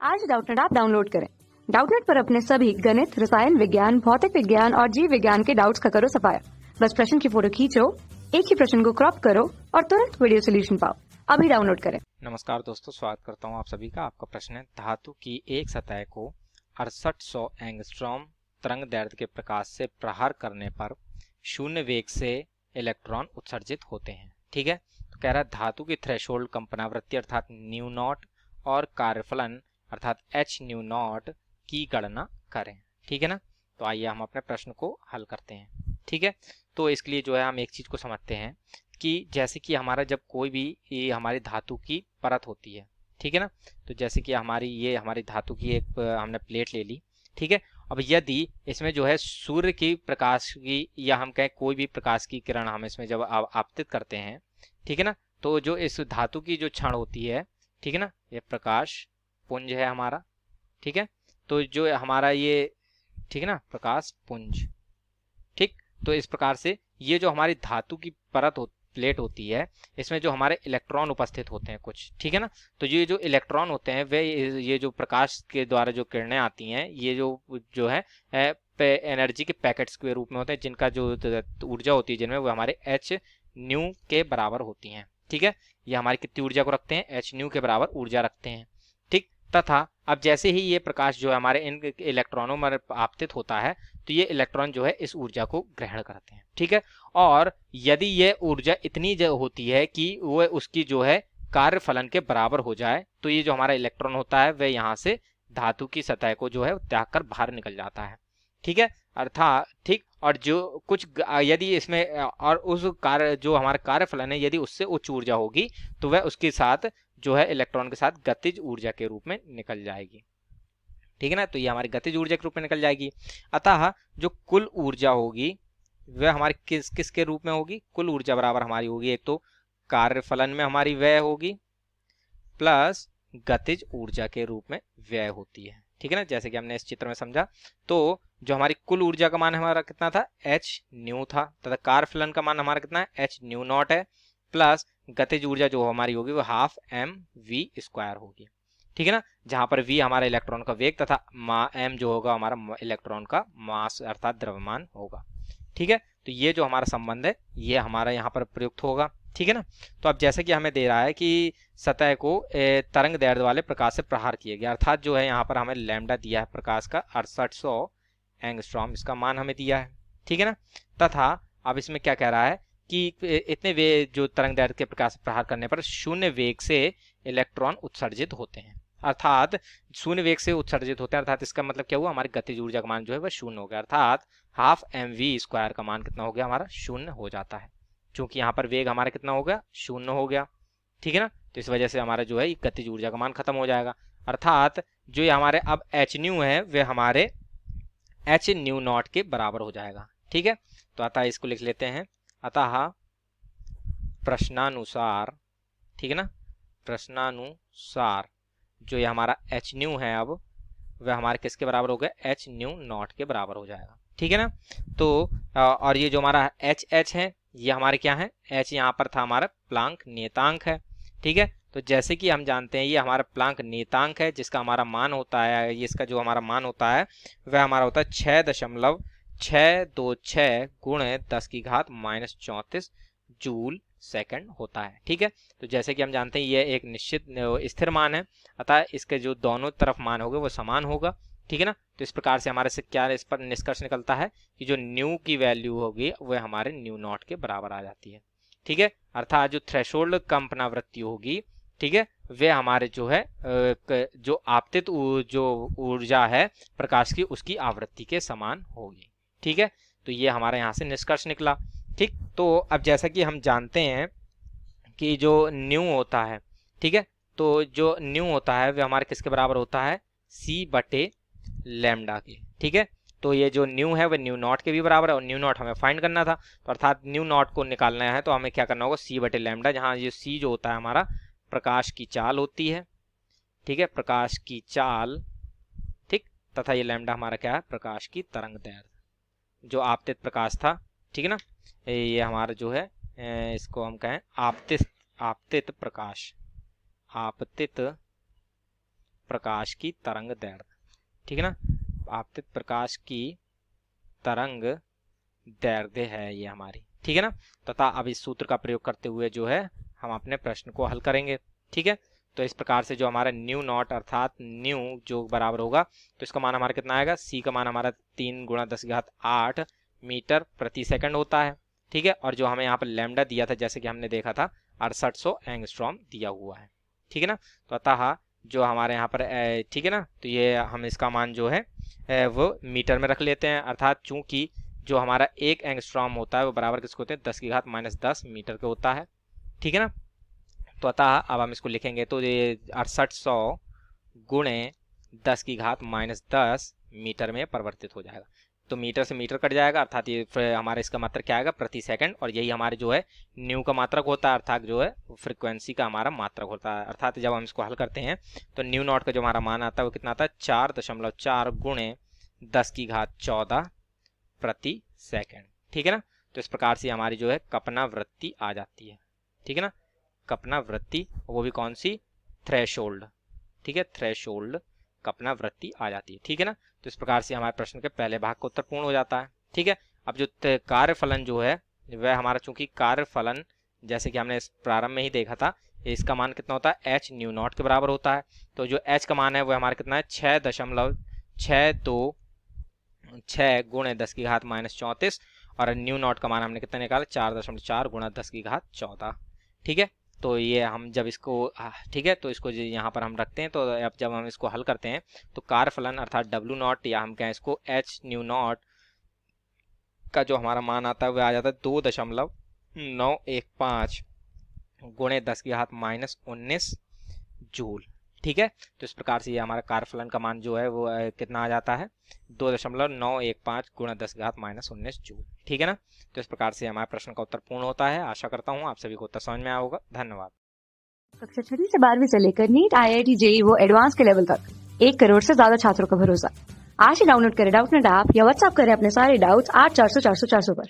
आज Doubtnut app download करें। Doubtnut पर अपने सभी गणित, रसायन विज्ञान, भौतिक विज्ञान और जीव विज्ञान के डाउट्स का करो सफाया। बस प्रश्न की फोटो खींचो, एक ही प्रश्न को क्रॉप करो और तुरंत वीडियो सोल्यूशन पाओ। अभी डाउनलोड करें। नमस्कार दोस्तों, स्वागत करता हूं आप सभी का। आपका प्रश्न है, धातु की एक सतह को 6800 एंगस्ट्रॉम तरंग दैर्ध्य के प्रकाश से प्रहार करने पर शून्य वेग से इलेक्ट्रॉन उत्सर्जित होते हैं। ठीक है, तो कह रहा है धातु की थ्रेशोल्ड कंपनावृत्ति अर्थात न्यू नॉट और कार्यफलन अर्थात एच न्यू नॉट की गणना करें। ठीक है ना, तो आइए हम अपने प्रश्न को हल करते हैं। ठीक है, तो इसके लिए जो है हम एक चीज को समझते हैं कि जैसे कि हमारा जब कोई भी ये हमारी धातु की परत होती है, ठीक है ना, तो जैसे कि हमारी धातु की एक हमने प्लेट ले ली। ठीक है, अब यदि इसमें जो है सूर्य की प्रकाश की या हम कहें कोई भी प्रकाश की किरण हम इसमें जब आपतित करते हैं, ठीक है ना, तो जो इस धातु की जो क्षण होती है, ठीक है ना, ये प्रकाश पुंज है हमारा। ठीक है, तो जो हमारा ये, ठीक है ना, प्रकाश पुंज। ठीक, तो इस प्रकार से ये जो हमारी धातु की प्लेट होती है, इसमें जो हमारे इलेक्ट्रॉन उपस्थित होते हैं कुछ, ठीक है ना, तो ये जो इलेक्ट्रॉन होते हैं वे ये जो प्रकाश के द्वारा जो किरणें आती हैं, ये जो है एनर्जी के पैकेट्स के रूप में होते हैं, जिनका जो ऊर्जा होती है जिनमें वो हमारे एच न्यू के बराबर होती हैं। ठीक है, ये हमारी कितनी ऊर्जा को रखते हैं, एच न्यू के बराबर ऊर्जा रखते हैं। ठीक, तथा अब जैसे ही ये प्रकाश जो है हमारे इन इलेक्ट्रॉनों में आपतित होता है, तो ये इलेक्ट्रॉन जो है इस ऊर्जा को ग्रहण करते हैं। ठीक है, और यदि ये ऊर्जा इतनी होती है कि वो उसकी जो है कार्य फलन के बराबर हो जाए, तो ये जो हमारा इलेक्ट्रॉन होता है वह यहाँ से धातु की सतह को जो है त्याग कर बाहर निकल जाता है। ठीक है, अर्थात ठीक, और जो कुछ यदि इसमें और उस कार्य जो हमारा कार्य फलन है यदि उससे उच्च ऊर्जा होगी, तो वह उसके साथ जो है इलेक्ट्रॉन के साथ गतिज ऊर्जा के रूप में निकल जाएगी। ठीक है ना, तो ये हमारी गतिज ऊर्जा के रूप में निकल जाएगी। अतः जो कुल ऊर्जा होगी वह हमारी किसके रूप में होगी, कुल ऊर्जा बराबर हमारी होगी, एक तो कार्यफलन में हमारी व्यय होगी प्लस गतिज ऊर्जा के रूप में व्यय होती है। ठीक है ना, जैसे कि हमने इस चित्र में समझा, तो जो हमारी कुल ऊर्जा का मान हमारा कितना था, एच न्यू था, तथा कार्यफलन का मान हमारा कितना है, एच न्यू नॉट है, प्लस गतिज ऊर्जा जो हमारी होगी वो हाफ एम वी स्क्वायर होगी। ठीक है ना, जहां पर v हमारा इलेक्ट्रॉन का वेग तथा m जो होगा हमारा इलेक्ट्रॉन का मास अर्थात द्रव्यमान होगा। ठीक है, तो ये जो हमारा संबंध है ये हमारा यहाँ पर प्रयुक्त होगा। ठीक है ना, तो अब जैसे कि हमें दे रहा है कि सतह को तरंग दैर्ध्य वाले प्रकाश से प्रहार किया गया, अर्थात जो है यहाँ पर हमें लैम्डा दिया है प्रकाश का 6800 एंगस्ट्रॉम, इसका मान हमें दिया है। ठीक है ना, तथा अब इसमें क्या कह रहा है कि इतने वेग जो तरंग दैर्ध्य के प्रकाश से प्रहार करने पर शून्य वेग से इलेक्ट्रॉन उत्सर्जित होते हैं, अर्थात शून्य वेग से उत्सर्जित होते हैं, अर्थात इसका मतलब क्या हुआ, हमारी गतिज ऊर्जा का मान जो है वह शून्य हो गया, अर्थात हाफ एम वी स्क्वायर का मान कितना हो गया, हमारा शून्य हो जाता है, क्योंकि यहाँ पर वेग हमारा कितना हो गया, शून्य हो गया। ठीक है ना, तो इस वजह से हमारा जो है गतिज ऊर्जा का मान खत्म हो जाएगा, अर्थात जो ये हमारे अब एच न्यू है वे हमारे एच न्यू नॉट के बराबर हो जाएगा। ठीक है, तो अतः इसको लिख लेते हैं, अतः प्रश्नानुसार, ठीक है ना, प्रश्नानुसार जो ये हमारा एच न्यू है अब वह हमारे किसके बराबर हो गया, एच न्यू नॉट के बराबर हो जाएगा। ठीक है ना, तो और ये जो हमारा एच एच है ये हमारे क्या है, एच यहाँ पर था हमारा प्लांक नियतांक है। ठीक है, तो जैसे कि हम जानते हैं ये हमारा प्लांक नियतांक है, जिसका हमारा मान होता है, ये इसका जो हमारा मान होता है वह हमारा होता है 6.626 गुण 10⁻⁻34 जूल सेकंड होता है। ठीक है, तो जैसे कि हम जानते हैं ये एक निश्चित स्थिर मान है, अतः इसके जो दोनों तरफ मान होगा वो समान होगा। ठीक है ना, तो इस प्रकार से हमारे से क्या इस पर निष्कर्ष निकलता है कि जो न्यू की वैल्यू होगी वह हमारे न्यू नॉट के बराबर आ जाती है। ठीक है, अर्थात जो थ्रेशोल्ड कंपनावृत्ति होगी, ठीक है, वे हमारे जो है जो आपतित जो ऊर्जा है प्रकाश की उसकी आवृत्ति के समान होगी। ठीक है, तो ये हमारे यहाँ से निष्कर्ष निकला। ठीक, तो अब जैसा कि हम जानते हैं कि जो न्यू होता है, ठीक है, तो जो न्यू होता है वह हमारे किसके बराबर होता है, c बटे लैम्डा के। ठीक है, तो ये जो न्यू है वह न्यू नॉट के भी बराबर है, और न्यू नॉट हमें फाइंड करना था, तो अर्थात न्यू नॉट को निकालना है तो हमें क्या करना होगा, c बटे लैम्डा, जहाँ ये c जो होता है हमारा प्रकाश की चाल होती है। ठीक है, प्रकाश की चाल, ठीक, तथा ये लैम्डा हमारा क्या है, प्रकाश की तरंग दैर्ध्य जो आपतित प्रकाश था। ठीक है ना, ये हमारा जो है इसको हम कहें आपतित प्रकाश, आपतित प्रकाश की तरंग दैर्घ्य, ठीक है ना, आपतित प्रकाश की तरंग दैर्घ्य है ये हमारी, ठीक है ना। तथा अब इस सूत्र का प्रयोग करते हुए जो है हम अपने प्रश्न को हल करेंगे, ठीक है। तो इस प्रकार से जो हमारा न्यू नॉट अर्थात न्यू जो बराबर होगा, तो इसका मान हमारा कितना आएगा, सी का मान हमारा 3 × 10⁸ मीटर प्रति सेकंड होता है, ठीक है। और जो हमें यहाँ पर लैम्डा दिया था, जैसे कि हमने देखा था 6800 एंगस्ट्रॉम दिया हुआ है, ठीक है ना। तो अतः जो हमारे यहाँ पर ठीक है ना, तो ये हम इसका मान जो है वो मीटर में रख लेते हैं, अर्थात चूंकि जो हमारा 1 एंगस्ट्रॉम होता है वो बराबर किसको होते हैं, 10⁻−10 मीटर के होता है, ठीक है ना। तो अतः अब हम इसको लिखेंगे तो ये 6800 × 10⁻−10 मीटर में परिवर्तित हो जाएगा। तो मीटर से मीटर कट जाएगा, अर्थात ये हमारा इसका मात्रक क्या आएगा, प्रति सेकंड, और यही हमारे जो है न्यू का मात्रक होता है, अर्थात जो है फ्रीक्वेंसी का हमारा मात्रक होता है। अर्थात जब हम इसको हल करते हैं तो न्यू नॉट का जो हमारा मान आता है वो कितना आता है, 4.4 × 10⁻14 प्रति सेकंड, ठीक है ना। तो इस प्रकार से हमारी जो है कपना वृत्ति आ जाती है, ठीक है ना, कपना वृत्ति, वो भी कौन सी, थ्रेशोल्ड, ठीक है, थ्रेशोल्ड कपना वृत्ति आ जाती है, ठीक है ना। तो इस प्रकार से हमारे प्रश्न के पहले भाग का उत्तर पूर्ण हो जाता है, ठीक है। अब जो कार्यफलन जो है वह हमारा, चूंकि कार्यफलन जैसे कि हमने इस प्रारंभ में ही देखा था, इसका मान कितना होता है, h न्यू नॉट के बराबर होता है। तो जो h का मान है वो हमारा कितना है, 6.626 × 10⁻−34, और न्यू नॉट का मान हमने कितना निकाला, 4.4 × 10⁻14, ठीक है। तो ये हम जब इसको, ठीक है, तो इसको यहाँ पर हम रखते हैं, तो अब जब हम इसको हल करते हैं तो कार्यफलन अर्थात W नॉट, या हम कहें इसको h न्यू नॉट का जो हमारा मान आता है वह आ जाता है 2.915 × 10⁻−19 जूल, ठीक है। तो इस प्रकार से ये हमारा कार्यफलन का मान जो है वो कितना आ जाता है, 2.915 × 10⁻−19 जूल, ठीक है ना। तो इस प्रकार से हमारे प्रश्न का उत्तर पूर्ण होता है। आशा करता हूँ आप सभी को उत्तर समझ में आया होगा। धन्यवाद। कक्षा 6 से 12वीं से लेकर नीट, IIT, JEE वो एडवांस के लेवल तक 1 करोड़ से ज्यादा छात्रों का भरोसा। आज ही डाउनलोड करें डाउटनेट ऐप या व्हाट्सएप करें अपने सारे डाउट्स 8400 400 400 पर।